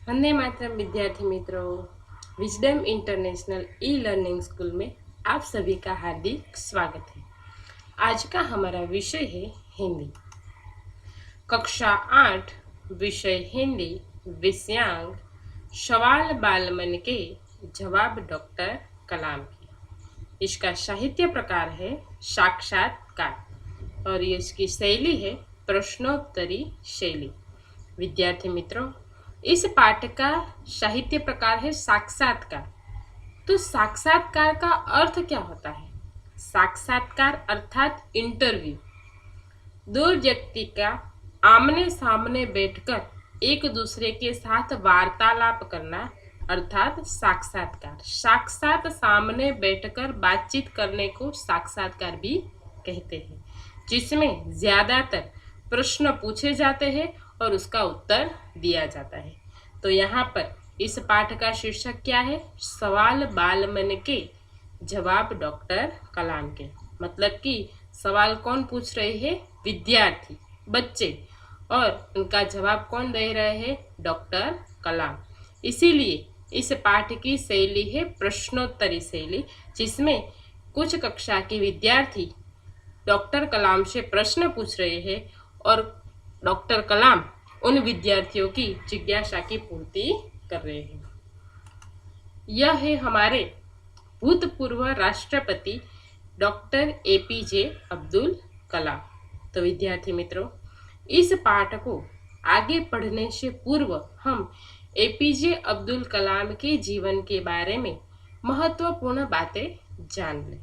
वंदे मातरम विद्यार्थी मित्रों, wisdom international e learning school में आप सभी का हार्दिक स्वागत है। आज का हमारा विषय है हिंदी। कक्षा 8 विषय हिंदी, विषयांक सवाल बालमन के जवाब डॉक्टर कलाम के। इसका साहित्य प्रकार है साक्षात्कार और इसकी शैली है प्रश्नोत्तरी शैली। विद्यार्थी मित्रों, इस पाठ का साहित्य प्रकार है साक्षात्कार। तो साक्षात्कार का अर्थ क्या होता है? साक्षात्कार अर्थात इंटरव्यू। दो व्यक्ति का आमने सामने बैठकर एक दूसरे के साथ वार्तालाप करना अर्थात साक्षात्कार। साक्षात सामने बैठकर बातचीत करने को साक्षात्कार भी कहते हैं, जिसमें ज्यादातर प्रश्न पूछे जाते हैं और उसका उत्तर दिया जाता है। तो यहाँ पर इस पाठ का शीर्षक क्या है? सवाल बालमन के जवाब डॉक्टर कलाम के। मतलब कि सवाल कौन पूछ रहे हैं? विद्यार्थी, बच्चे, और उनका जवाब कौन दे रहे हैं? डॉक्टर कलाम। इसीलिए इस पाठ की शैली है प्रश्नोत्तरी शैली, जिसमें कुछ कक्षा के विद्यार्थी डॉक्टर कलाम से प्रश्न पूछ रहे हैं और डॉक्टर कलाम उन विद्यार्थियों की जिज्ञासा की पूर्ति कर रहे हैं। यह है हमारे भूतपूर्व राष्ट्रपति डॉक्टर एपीजे अब्दुल कलाम। तो विद्यार्थी मित्रों, इस पाठ को आगे पढ़ने से पूर्व हम एपीजे अब्दुल कलाम के जीवन के बारे में महत्वपूर्ण बातें जान लें।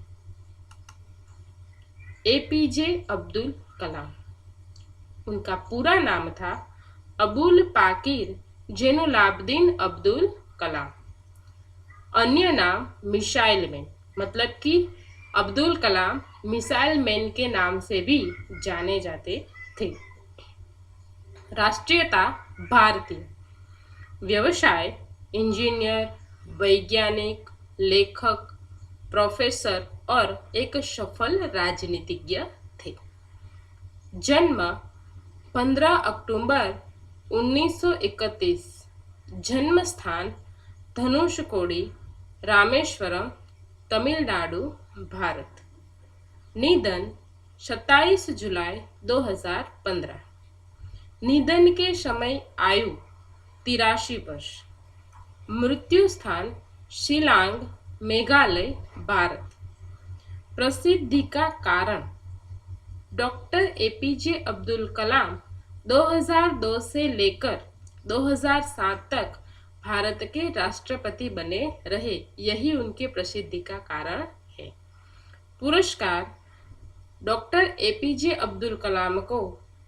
एपीजे अब्दुल कलाम, उनका पूरा नाम था अबुल पाकिर जैनुलाब्दीन अब्दुल कलाम। अन्य नाम मिसाइल मैन, मतलब कि अब्दुल कलाम मिसाइल मैन के नाम से भी जाने जाते थे। राष्ट्रीयता भारतीय। व्यवसाय इंजीनियर, वैज्ञानिक, लेखक, प्रोफेसर और एक सफल राजनीतिज्ञ थे। जन्म 15 अक्टूबर 1931। जन्म स्थान धनुषकोडी, रामेश्वरम, तमिलनाडु, भारत। निधन 27 जुलाई 2015। निधन के समय आयु 83 वर्ष। मृत्यु स्थान शिलांग, मेघालय, भारत। प्रसिद्धि का कारण डॉक्टर एपीजे अब्दुल कलाम 2002 से लेकर 2007 तक भारत के राष्ट्रपति बने रहे, यही उनकी प्रसिद्धि का कारण है। पुरस्कार डॉक्टर एपीजे अब्दुल कलाम को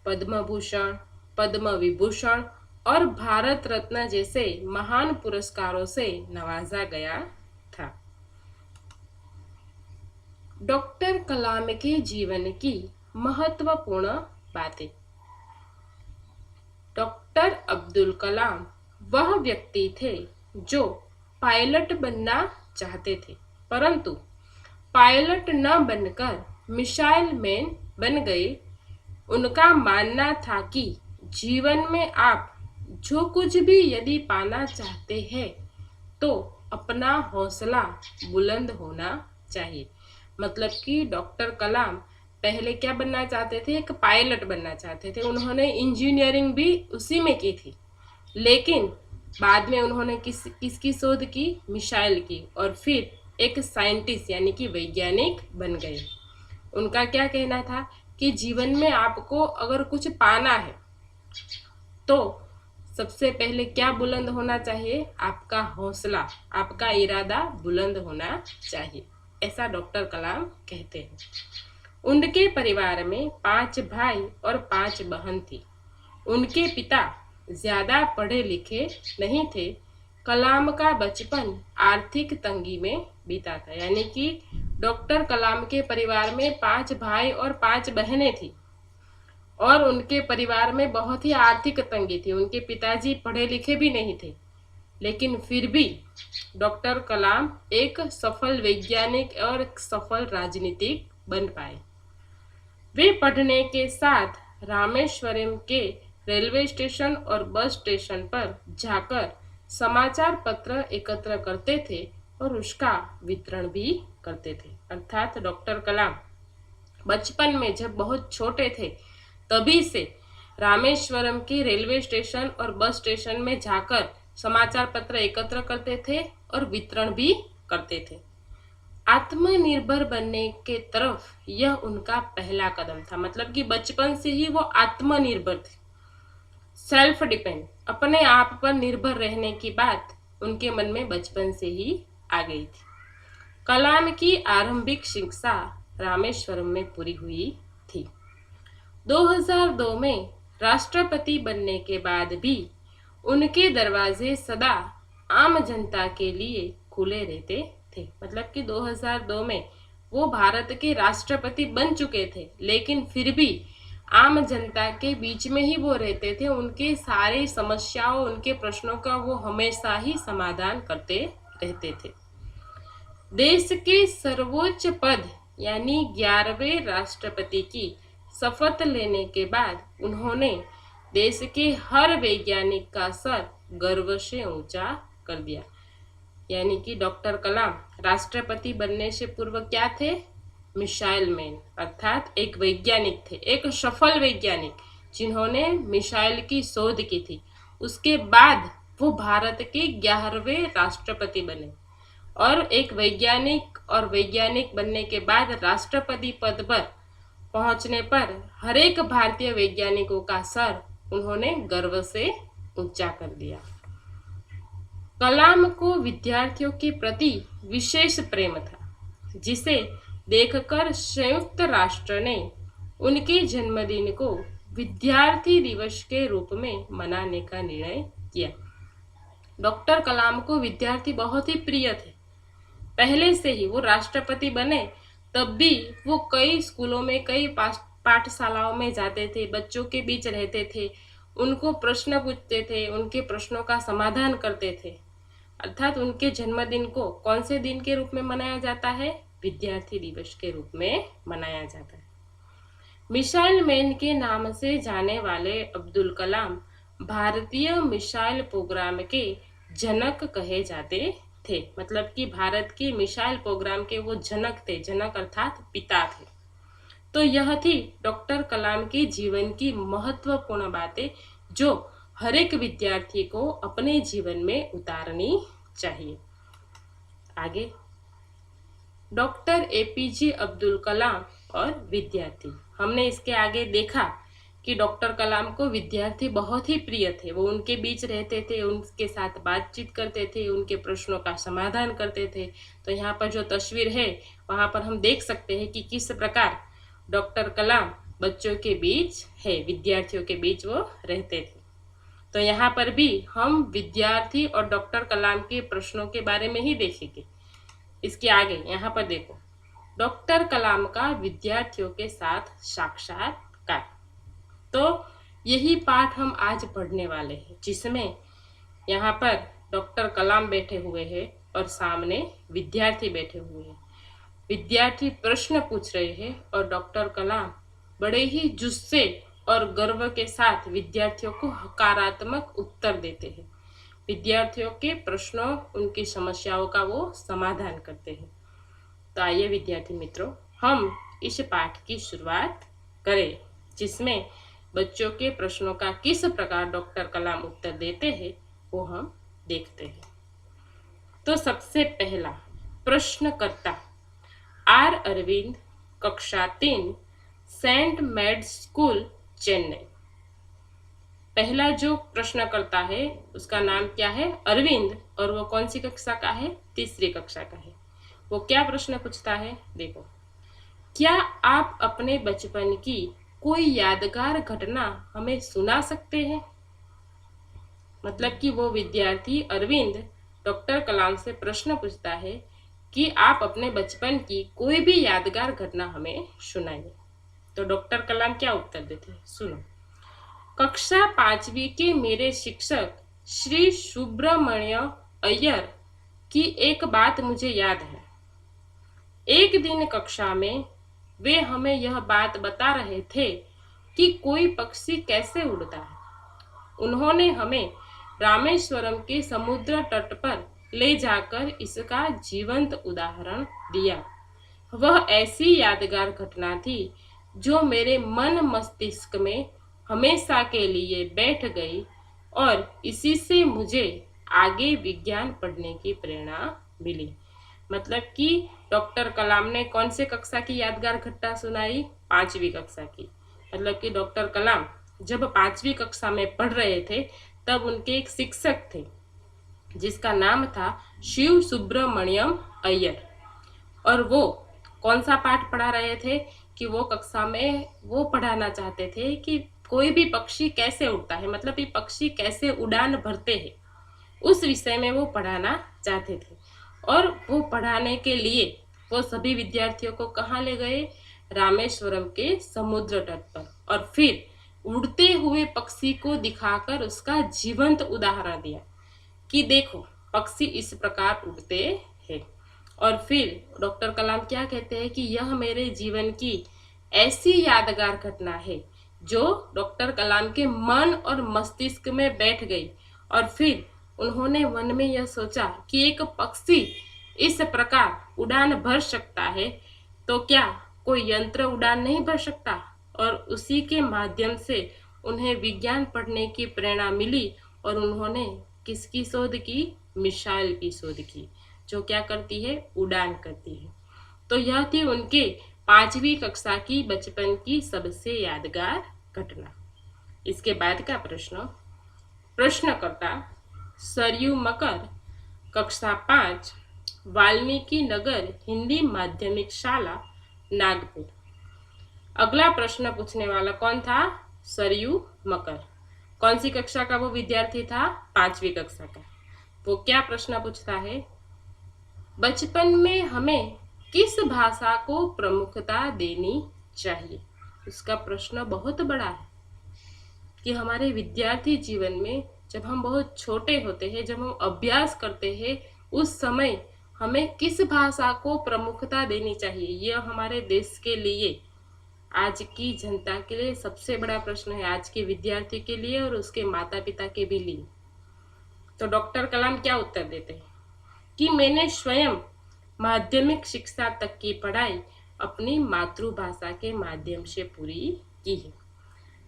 पद्म भूषण, पद्म विभूषण और भारत रत्न जैसे महान पुरस्कारों से नवाजा गया था। डॉक्टर कलाम के जीवन की महत्वपूर्ण बातें। डॉक्टर अब्दुल कलाम वह व्यक्ति थे जो पायलट बनना चाहते थे, परंतु पायलट न बनकर मिसाइल मैन बन गए। उनका मानना था कि जीवन में आप जो कुछ भी यदि पाना चाहते हैं तो अपना हौसला बुलंद होना चाहिए। मतलब कि डॉक्टर कलाम पहले क्या बनना चाहते थे? एक पायलट बनना चाहते थे। उन्होंने इंजीनियरिंग भी उसी में की थी, लेकिन बाद में उन्होंने किसकी शोध की? मिसाइल की, और फिर एक साइंटिस्ट यानी कि वैज्ञानिक बन गए। उनका क्या कहना था कि जीवन में आपको अगर कुछ पाना है तो सबसे पहले क्या बुलंद होना चाहिए? आपका हौसला, आपका इरादा बुलंद होना चाहिए, ऐसा डॉक्टर कलाम कहते हैं। उनके परिवार में 5 भाई और 5 बहन थी। उनके पिता ज्यादा पढ़े लिखे नहीं थे। कलाम का बचपन आर्थिक तंगी में बीता था। यानी कि डॉक्टर कलाम के परिवार में 5 भाई और 5 बहनें थी और उनके परिवार में बहुत ही आर्थिक तंगी थी। उनके पिताजी पढ़े लिखे भी नहीं थे, लेकिन फिर भी डॉक्टर कलाम एक सफल वैज्ञानिक और एक सफल राजनीतिक बन पाए। वे पढ़ने के साथ रामेश्वरम के रेलवे स्टेशन और बस स्टेशन पर जाकर समाचार पत्र एकत्र करते थे और उसका वितरण भी करते थे। अर्थात डॉक्टर कलाम बचपन में जब बहुत छोटे थे तभी से रामेश्वरम के रेलवे स्टेशन और बस स्टेशन में जाकर समाचार पत्र एकत्र करते थे और वितरण भी करते थे। आत्मनिर्भर बनने के तरफ यह उनका पहला कदम था। मतलब कि बचपन से ही वो आत्मनिर्भर थे, सेल्फ डिपेंड, अपने आप पर निर्भर रहने की बात उनके मन में बचपन से ही आ गई थी। कलाम की आरंभिक शिक्षा रामेश्वरम में पूरी हुई थी। 2002 में राष्ट्रपति बनने के बाद भी उनके दरवाजे सदा आम जनता के लिए खुले रहते थे। मतलब कि 2002 में वो भारत के राष्ट्रपति बन चुके थे, लेकिन फिर भी आम जनता के बीच में ही वो रहते थे। उनके सारे समस्याओं, उनके प्रश्नों का वो हमेशा ही समाधान करते रहते थे। देश के सर्वोच्च पद यानी 11वें राष्ट्रपति की शपथ लेने के बाद उन्होंने देश के हर वैज्ञानिक का सर गर्व से ऊंचा कर दिया। यानी कि डॉक्टर कलाम राष्ट्रपति बनने से पूर्व क्या थे? मिसाइल मैन, अर्थात एक वैज्ञानिक थे, एक सफल वैज्ञानिक जिन्होंने मिसाइल की शोध की थी। उसके बाद वो भारत के 11वें राष्ट्रपति बने और एक वैज्ञानिक बनने के बाद राष्ट्रपति पद पर पहुंचने पर हर एक भारतीय वैज्ञानिकों का सर उन्होंने गर्व से ऊंचा कर दिया। कलाम को विद्यार्थियों के प्रति विशेष प्रेम था, जिसे देखकर संयुक्त राष्ट्र ने उनके जन्मदिन को विद्यार्थी दिवस के रूप में मनाने का निर्णय किया। डॉक्टर कलाम को विद्यार्थी बहुत ही प्रिय थे। पहले से ही वो राष्ट्रपति बने तब भी वो कई स्कूलों में, कई पाठशालाओं में जाते थे, बच्चों के बीच रहते थे, उनको प्रश्न पूछते थे, उनके प्रश्नों का समाधान करते थे। अर्थात उनके जन्मदिन को कौन से दिन के रूप में मनाया जाता है? विद्यार्थी दिवस के रूप में मनाया जाता है। मिसाइल मैन के नाम से जाने वाले अब्दुल कलाम भारतीय मिसाइल प्रोग्राम के जनक कहे जाते थे। मतलब कि भारत के मिसाइल प्रोग्राम के वो जनक थे, जनक अर्थात पिता थे। तो यह थी डॉक्टर कलाम के जीवन की महत्वपूर्ण बातें जो हर एक विद्यार्थी को अपने जीवन में उतारनी चाहिए। आगे डॉक्टर एपीजे अब्दुल कलाम और विद्यार्थी। हमने इसके आगे देखा कि डॉक्टर कलाम को विद्यार्थी बहुत ही प्रिय थे। वो उनके बीच रहते थे, उनके साथ बातचीत करते थे, उनके प्रश्नों का समाधान करते थे। तो यहाँ पर जो तस्वीर है वहाँ पर हम देख सकते हैं कि किस प्रकार डॉक्टर कलाम बच्चों के बीच है, विद्यार्थियों के बीच वो रहते थे। तो यहाँ पर भी हम विद्यार्थी और डॉक्टर कलाम के प्रश्नों के बारे में ही देखेंगे। इसके आगे यहाँ पर देखो, डॉक्टर कलाम का विद्यार्थियों के साथ साक्षात्कार। तो यही पाठ हम आज पढ़ने वाले हैं, जिसमें यहाँ पर डॉक्टर कलाम बैठे हुए हैं और सामने विद्यार्थी बैठे हुए हैं। विद्यार्थी प्रश्न पूछ रहे हैं और डॉक्टर कलाम बड़े ही जुस्से और गर्व के साथ विद्यार्थियों को हकारात्मक उत्तर देते हैं। विद्यार्थियों के प्रश्नों, उनकी समस्याओं का वो समाधान करते हैं। तो आइए विद्यार्थी मित्रों, हम इस पाठ की शुरुआत करें, जिसमें बच्चों के प्रश्नों का किस प्रकार डॉक्टर कलाम उत्तर देते हैं वो हम देखते हैं। तो सबसे पहला प्रश्नकर्ता आर अरविंद, कक्षा 3, सेंट मेड्स स्कूल, चेन्नई। पहला जो प्रश्नकर्ता है उसका नाम क्या है? अरविंद, और वो कौन सी कक्षा का है? तीसरी कक्षा का है। वो क्या प्रश्न पूछता है? देखो, क्या आप अपने बचपन की कोई यादगार घटना हमें सुना सकते हैं? मतलब कि वो विद्यार्थी अरविंद डॉक्टर कलाम से प्रश्न पूछता है कि आप अपने बचपन की कोई भी यादगार घटना हमें सुनाइए। तो डॉक्टर कलाम क्या उत्तर देते हैं, सुनो। कक्षा 5वीं के मेरे शिक्षक श्री सुब्रमण्य अय्यर की एक बात मुझे याद है। एक दिन कक्षा में वे हमें यह बात बता रहे थे कि कोई पक्षी कैसे उड़ता है। उन्होंने हमें रामेश्वरम के समुद्र तट पर ले जाकर इसका जीवंत उदाहरण दिया। वह ऐसी यादगार घटना थी जो मेरे मन मस्तिष्क में हमेशा के लिए बैठ गई और इसी से मुझे आगे विज्ञान पढ़ने की प्रेरणा मिली। मतलब कि डॉक्टर कलाम ने कौन से कक्षा की यादगार घटना सुनाई? 5वीं कक्षा की। मतलब कि डॉक्टर कलाम जब 5वीं कक्षा में पढ़ रहे थे तब उनके एक शिक्षक थे जिसका नाम था शिव सुब्रमण्यम अय्यर। और वो कौन सा पाठ पढ़ा रहे थे कि वो कक्षा में वो पढ़ाना चाहते थे कि कोई भी पक्षी कैसे उड़ता है, मतलब ये पक्षी कैसे उड़ान भरते हैं, उस विषय में वो पढ़ाना चाहते थे। और वो पढ़ाने के लिए वो सभी विद्यार्थियों को कहाँ ले गए? रामेश्वरम के समुद्र तट पर। और फिर उड़ते हुए पक्षी को दिखाकर उसका जीवंत उदाहरण दिया कि देखो पक्षी इस प्रकार उड़ते हैं। और फिर डॉक्टर कलाम क्या कहते हैं कि यह मेरे जीवन की ऐसी यादगार घटना है जो डॉक्टर कलाम के मन और मस्तिष्क में बैठ गई। और फिर उन्होंने मन में यह सोचा कि एक पक्षी इस प्रकार उड़ान भर सकता है तो क्या कोई यंत्र उड़ान नहीं भर सकता? और उसी के माध्यम से उन्हें विज्ञान पढ़ने की प्रेरणा मिली और उन्होंने किसकी शोध की? मिसाइल की शोध की, जो क्या करती है? उड़ान करती है। तो यह थी उनके 5वीं कक्षा की बचपन की सबसे यादगार घटना। इसके बाद का प्रश्नकर्ता सरयू मकर, कक्षा 5, वाल्मीकि नगर हिंदी माध्यमिक शाला, नागपुर। अगला प्रश्न पूछने वाला कौन था? सरयू मकर। कौन सी कक्षा का वो विद्यार्थी था? 5वीं कक्षा का। वो क्या प्रश्न पूछता है? बचपन में हमें किस भाषा को प्रमुखता देनी चाहिए? उसका प्रश्न बहुत बड़ा है कि हमारे विद्यार्थी जीवन में जब हम बहुत छोटे होते हैं, जब हम अभ्यास करते हैं, उस समय हमें किस भाषा को प्रमुखता देनी चाहिए? यह हमारे देश के लिए, आज की जनता के लिए सबसे बड़ा प्रश्न है, आज के विद्यार्थी के लिए और उसके माता पिता के भी लिए। तो डॉक्टर कलाम क्या उत्तर देते हैं कि मैंने स्वयं माध्यमिक शिक्षा तक की पढ़ाई अपनी मातृभाषा के माध्यम से पूरी की है।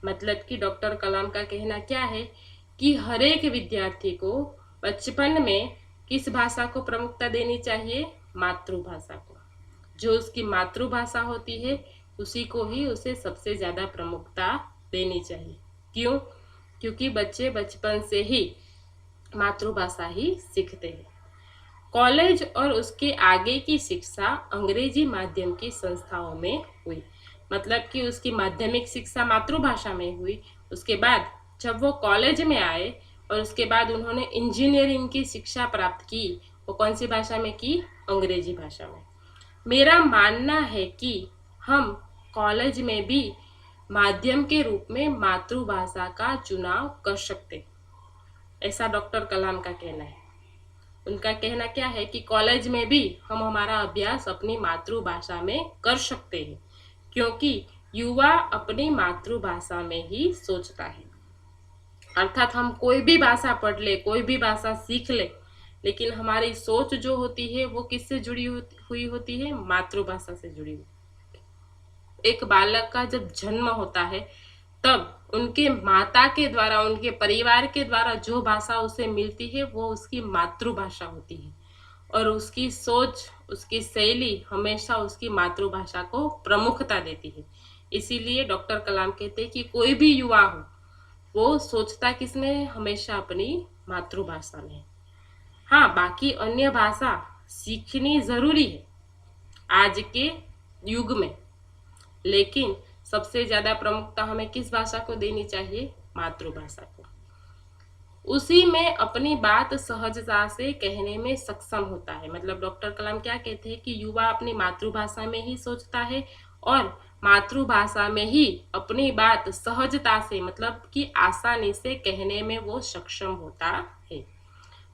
मतलब कि डॉक्टर कलाम का कहना क्या है कि हर एक विद्यार्थी को बचपन में किस भाषा को प्रमुखता देनी चाहिए? मातृभाषा को। जो उसकी मातृभाषा होती है उसी को ही उसे सबसे ज़्यादा प्रमुखता देनी चाहिए। क्यों? क्योंकि बच्चे बचपन से ही मातृभाषा ही सीखते हैं। कॉलेज और उसके आगे की शिक्षा अंग्रेजी माध्यम की संस्थाओं में हुई। मतलब कि उसकी माध्यमिक शिक्षा मातृभाषा में हुई। उसके बाद जब वो कॉलेज में आए और उसके बाद उन्होंने इंजीनियरिंग की शिक्षा प्राप्त की, वो कौन सी भाषा में की? अंग्रेजी भाषा में। मेरा मानना है कि हम कॉलेज में भी माध्यम के रूप में मातृभाषा का चुनाव कर सकते, ऐसा डॉक्टर कलाम का कहना है। उनका कहना क्या है कि कॉलेज में भी हम हमारा अभ्यास अपनी मातृभाषा में कर सकते हैं, क्योंकि युवा अपनी मातृभाषा में ही सोचता है। अर्थात हम कोई भी भाषा पढ़ ले, कोई भी भाषा सीख ले, लेकिन हमारी सोच जो होती है वो किससे जुड़ी हुई होती है? मातृभाषा से जुड़ी हुई। एक बालक का जब जन्म होता है तब उनके माता के द्वारा, उनके परिवार के द्वारा जो भाषा उसे मिलती है वो उसकी मातृभाषा होती है और उसकी सोच, उसकी शैली हमेशा उसकी मातृभाषा को प्रमुखता देती है। इसीलिए डॉक्टर कलाम कहते हैं कि कोई भी युवा हो वो सोचता किसमें है? हमेशा अपनी मातृभाषा में। हाँ, बाकी अन्य भाषा सीखनी जरूरी है आज के युग में, लेकिन सबसे ज्यादा प्रमुखता हमें किस भाषा को देनी चाहिए? मातृभाषा को। उसी में अपनी बात सहजता से कहने में सक्षम होता है। मतलब डॉक्टर कलाम क्या कहते हैं कि युवा अपनी मातृभाषा में ही सोचता है और मातृभाषा में ही अपनी बात सहजता से, मतलब कि आसानी से कहने में वो सक्षम होता है।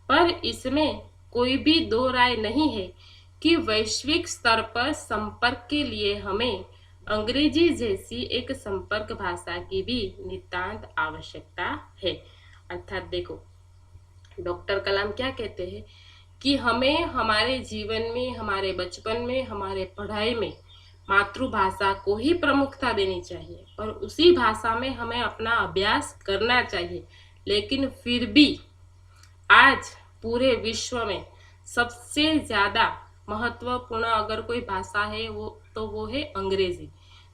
पर इसमें कोई भी दो राय नहीं है कि वैश्विक स्तर पर संपर्क के लिए हमें अंग्रेजी जैसी एक संपर्क भाषा की भी नितांत आवश्यकता है। अर्थात देखो, डॉक्टर कलाम क्या कहते हैं कि हमें हमारे जीवन में, हमारे बचपन में, हमारे पढ़ाई में मातृभाषा को ही प्रमुखता देनी चाहिए और उसी भाषा में हमें अपना अभ्यास करना चाहिए। लेकिन फिर भी आज पूरे विश्व में सबसे ज़्यादा महत्वपूर्ण अगर कोई भाषा है वो है अंग्रेजी,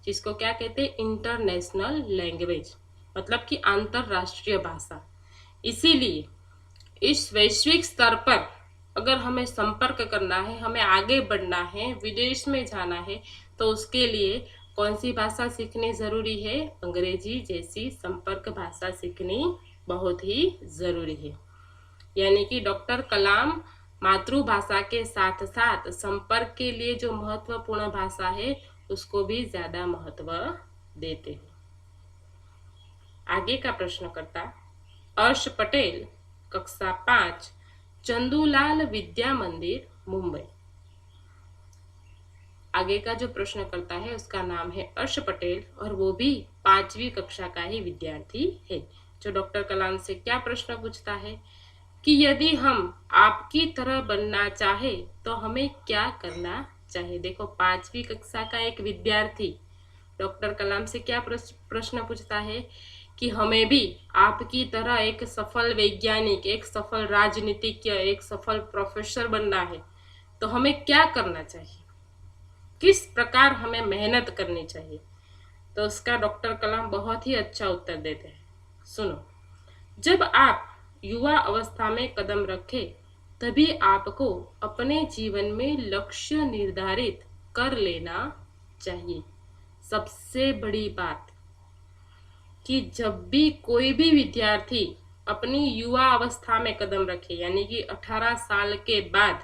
जिसको क्या कहते हैं, इंटरनेशनल लैंग्वेज, मतलब कि अंतरराष्ट्रीय भाषा। इसीलिए इस वैश्विक स्तर पर अगर हमें संपर्क करना है, हमें आगे बढ़ना है, विदेश में जाना है, तो उसके लिए कौन सी भाषा सीखनी जरूरी है? अंग्रेजी जैसी संपर्क भाषा सीखनी बहुत ही जरूरी है। यानी कि डॉक्टर कलाम मातृभाषा के साथ साथ संपर्क के लिए जो महत्वपूर्ण भाषा है उसको भी ज्यादा महत्व देते हैं। आगे का प्रश्नकर्ता अर्श पटेल, कक्षा 5, चंदूलाल विद्या मंदिर, मुंबई। आगे का जो प्रश्नकर्ता है उसका नाम है अर्श पटेल और वो भी 5वीं कक्षा का ही विद्यार्थी है, जो डॉक्टर कलाम से क्या प्रश्न पूछता है कि यदि हम आपकी तरह बनना चाहे तो हमें क्या करना चाहिए। देखो, 5वीं कक्षा का एक विद्यार्थी डॉक्टर कलाम से क्या प्रश्न पूछता है कि हमें भी आपकी तरह एक सफल वैज्ञानिक, एक सफल राजनीतिज्ञ, एक सफल प्रोफेसर बनना है तो हमें क्या करना चाहिए, किस प्रकार हमें मेहनत करनी चाहिए। तो उसका डॉक्टर कलाम बहुत ही अच्छा उत्तर देते हैं। सुनो, जब आप युवा अवस्था में कदम रखें तभी आपको अपने जीवन में लक्ष्य निर्धारित कर लेना चाहिए। सबसे बड़ी बात कि जब भी कोई भी विद्यार्थी अपनी युवा अवस्था में कदम रखे, यानी कि 18 साल के बाद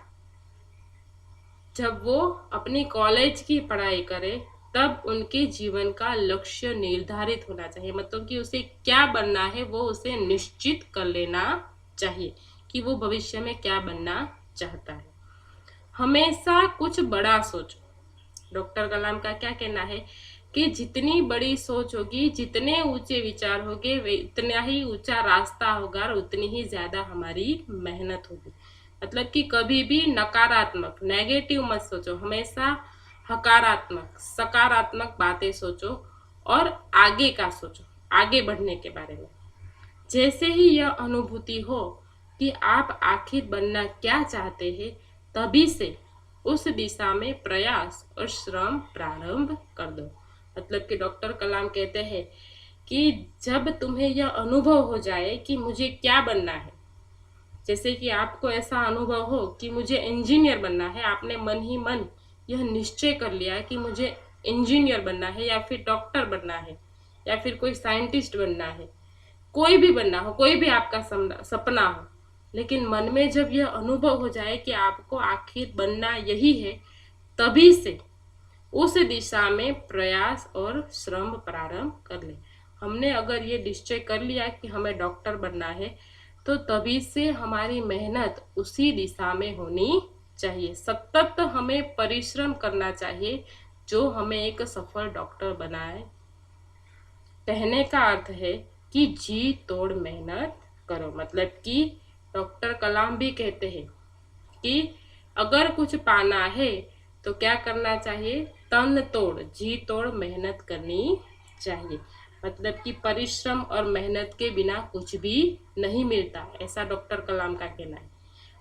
जब वो अपनी कॉलेज की पढ़ाई करे, तब उनके जीवन का लक्ष्य निर्धारित होना चाहिए। मतलब कि उसे क्या बनना है वो उसे निश्चित कर लेना चाहिए कि वो भविष्य में क्या बनना चाहता है। हमेशा कुछ बड़ा सोचो। डॉक्टर कलाम का क्या कहना है कि जितनी बड़ी सोच होगी, जितने ऊंचे विचार होंगे, उतना ही ऊंचा रास्ता होगा और उतनी ही ज्यादा हमारी मेहनत होगी। मतलब कि कभी भी नकारात्मक, नेगेटिव मत सोचो, हमेशा हकारात्मक, सकारात्मक बातें सोचो और आगे का सोचो, आगे बढ़ने के बारे में। जैसे ही यह अनुभूति हो कि आप आखिर बनना क्या चाहते हैं, तभी से उस दिशा में प्रयास और श्रम प्रारंभ कर दो। मतलब कि डॉक्टर कलाम कहते हैं कि जब तुम्हें यह अनुभव हो जाए कि मुझे क्या बनना है, जैसे कि आपको ऐसा अनुभव हो कि मुझे इंजीनियर बनना है, आपने मन ही मन यह निश्चय कर लिया कि मुझे इंजीनियर बनना है या फिर डॉक्टर बनना है या फिर कोई साइंटिस्ट बनना है, कोई भी बनना हो, कोई भी आपका सपना हो, लेकिन मन में जब यह अनुभव हो जाए कि आपको आखिर बनना यही है, तभी से उस दिशा में प्रयास और श्रम प्रारंभ कर ले। हमने अगर ये निश्चय कर लिया कि हमें डॉक्टर बनना है तो तभी से हमारी मेहनत उसी दिशा में होनी चाहिए। सतत हमें परिश्रम करना चाहिए जो हमें एक सफल डॉक्टर बनाए। कहने का अर्थ है कि जी तोड़ मेहनत करो। मतलब कि डॉक्टर कलाम भी कहते हैं कि अगर कुछ पाना है तो क्या करना चाहिए, तन तोड़, जी तोड़ मेहनत करनी चाहिए। मतलब कि परिश्रम और मेहनत के बिना कुछ भी नहीं मिलता, ऐसा डॉक्टर कलाम का कहना है।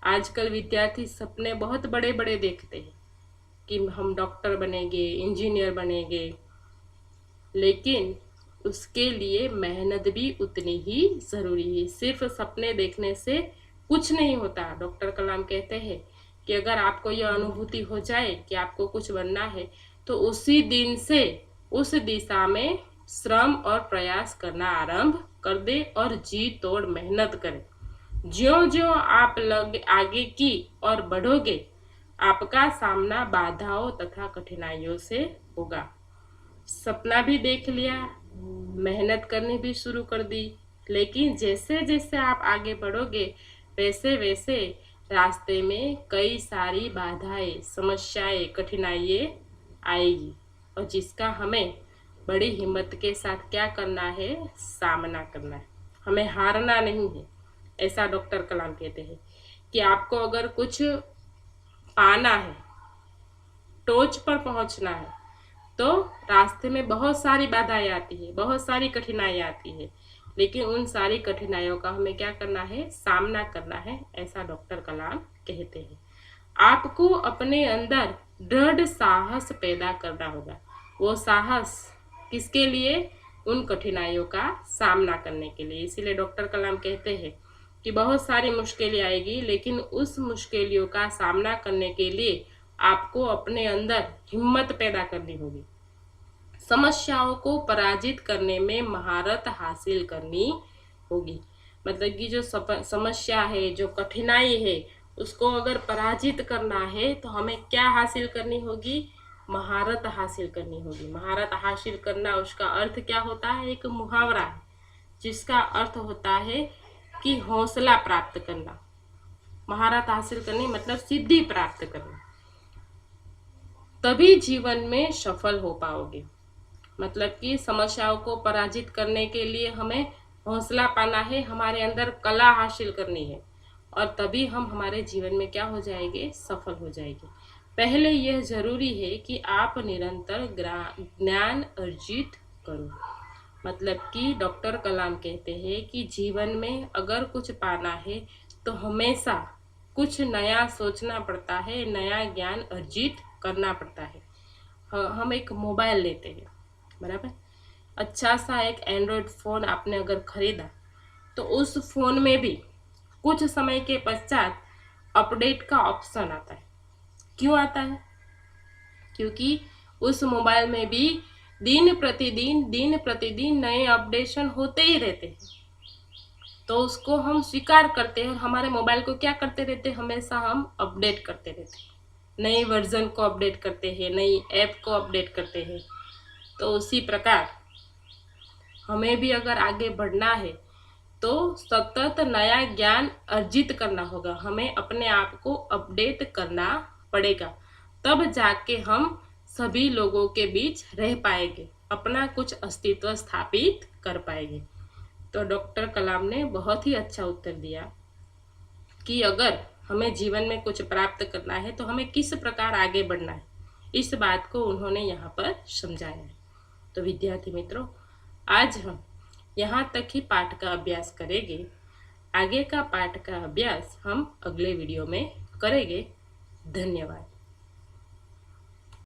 आजकल विद्यार्थी सपने बहुत बड़े बड़े देखते हैं कि हम डॉक्टर बनेंगे, इंजीनियर बनेंगे, लेकिन उसके लिए मेहनत भी उतनी ही जरूरी है। सिर्फ सपने देखने से कुछ नहीं होता। डॉक्टर कलाम कहते हैं कि अगर आपको यह अनुभूति हो जाए कि आपको कुछ बनना है तो उसी दिन से उस दिशा में श्रम और प्रयास करना आरंभ कर दे और जी तोड़ मेहनत करें। ज्यों ज्यों आप आगे की और बढ़ोगे, आपका सामना बाधाओं तथा कठिनाइयों से होगा। सपना भी देख लिया, मेहनत करनी भी शुरू कर दी, लेकिन जैसे जैसे आप आगे बढ़ोगे वैसे वैसे रास्ते में कई सारी बाधाएं, समस्याएं, कठिनाइयां आएगी और जिसका हमें बड़ी हिम्मत के साथ क्या करना है, सामना करना है। हमें हारना नहीं है। ऐसा डॉक्टर कलाम कहते हैं कि आपको अगर कुछ पाना है, टोच पर पहुंचना है, तो रास्ते में बहुत सारी बाधाएं आती है, बहुत सारी कठिनाई आती है, लेकिन उन सारी कठिनाइयों का हमें क्या करना है, सामना करना है, ऐसा डॉक्टर कलाम कहते हैं। आपको अपने अंदर दृढ़ साहस पैदा करना होगा। वो साहस किसके लिए? उन कठिनाइयों का सामना करने के लिए। इसीलिए डॉक्टर कलाम कहते हैं कि बहुत सारी मुश्किलें आएगी, लेकिन उस मुश्किलों का सामना करने के लिए आपको अपने अंदर हिम्मत पैदा करनी होगी। समस्याओं को पराजित करने में महारत हासिल करनी होगी। मतलब कि जो समस्या है, जो कठिनाई है, उसको अगर पराजित करना है तो हमें क्या हासिल करनी होगी? महारत हासिल करनी होगी। महारत हासिल करना, उसका अर्थ क्या होता है? एक मुहावरा है जिसका अर्थ होता है कि हौसला प्राप्त करना। महारत हासिल करनी मतलब सिद्धि प्राप्त करना, तभी जीवन में सफल हो पाओगे। मतलब कि समस्याओं को पराजित करने के लिए हमें हौसला पाना है, हमारे अंदर कला हासिल करनी है, और तभी हम हमारे जीवन में क्या हो जाएंगे? सफल हो जाएंगे। पहले यह जरूरी है कि आप निरंतर ज्ञान अर्जित करो। मतलब कि डॉक्टर कलाम कहते हैं कि जीवन में अगर कुछ पाना है तो हमेशा कुछ नया सोचना पड़ता है, नया ज्ञान अर्जित करना पड़ता है। हम एक मोबाइल लेते हैं, बराबर, अच्छा सा एक एंड्रॉयड फ़ोन आपने अगर खरीदा तो उस फ़ोन में भी कुछ समय के पश्चात अपडेट का ऑप्शन आता है। क्यों आता है? क्योंकि उस मोबाइल में भी दिन प्रतिदिन नए अपडेशन होते ही रहते हैं, तो उसको हम स्वीकार करते हैं और हमारे मोबाइल को क्या करते रहते हैं? हमेशा हम अपडेट करते रहते हैं, नए वर्जन को अपडेट करते हैं, नई ऐप को अपडेट करते हैं। तो उसी प्रकार हमें भी अगर आगे बढ़ना है तो सतत नया ज्ञान अर्जित करना होगा, हमें अपने आप को अपडेट करना पड़ेगा, तब जाके हम सभी लोगों के बीच रह पाएंगे, अपना कुछ अस्तित्व स्थापित कर पाएंगे। तो डॉक्टर कलाम ने बहुत ही अच्छा उत्तर दिया कि अगर हमें जीवन में कुछ प्राप्त करना है तो हमें किस प्रकार आगे बढ़ना है, इस बात को उन्होंने यहाँ पर समझाया है। तो विद्यार्थी मित्रों, आज हम यहाँ तक ही पाठ का अभ्यास करेंगे। आगे का पाठ का अभ्यास हम अगले वीडियो में करेंगे। धन्यवाद।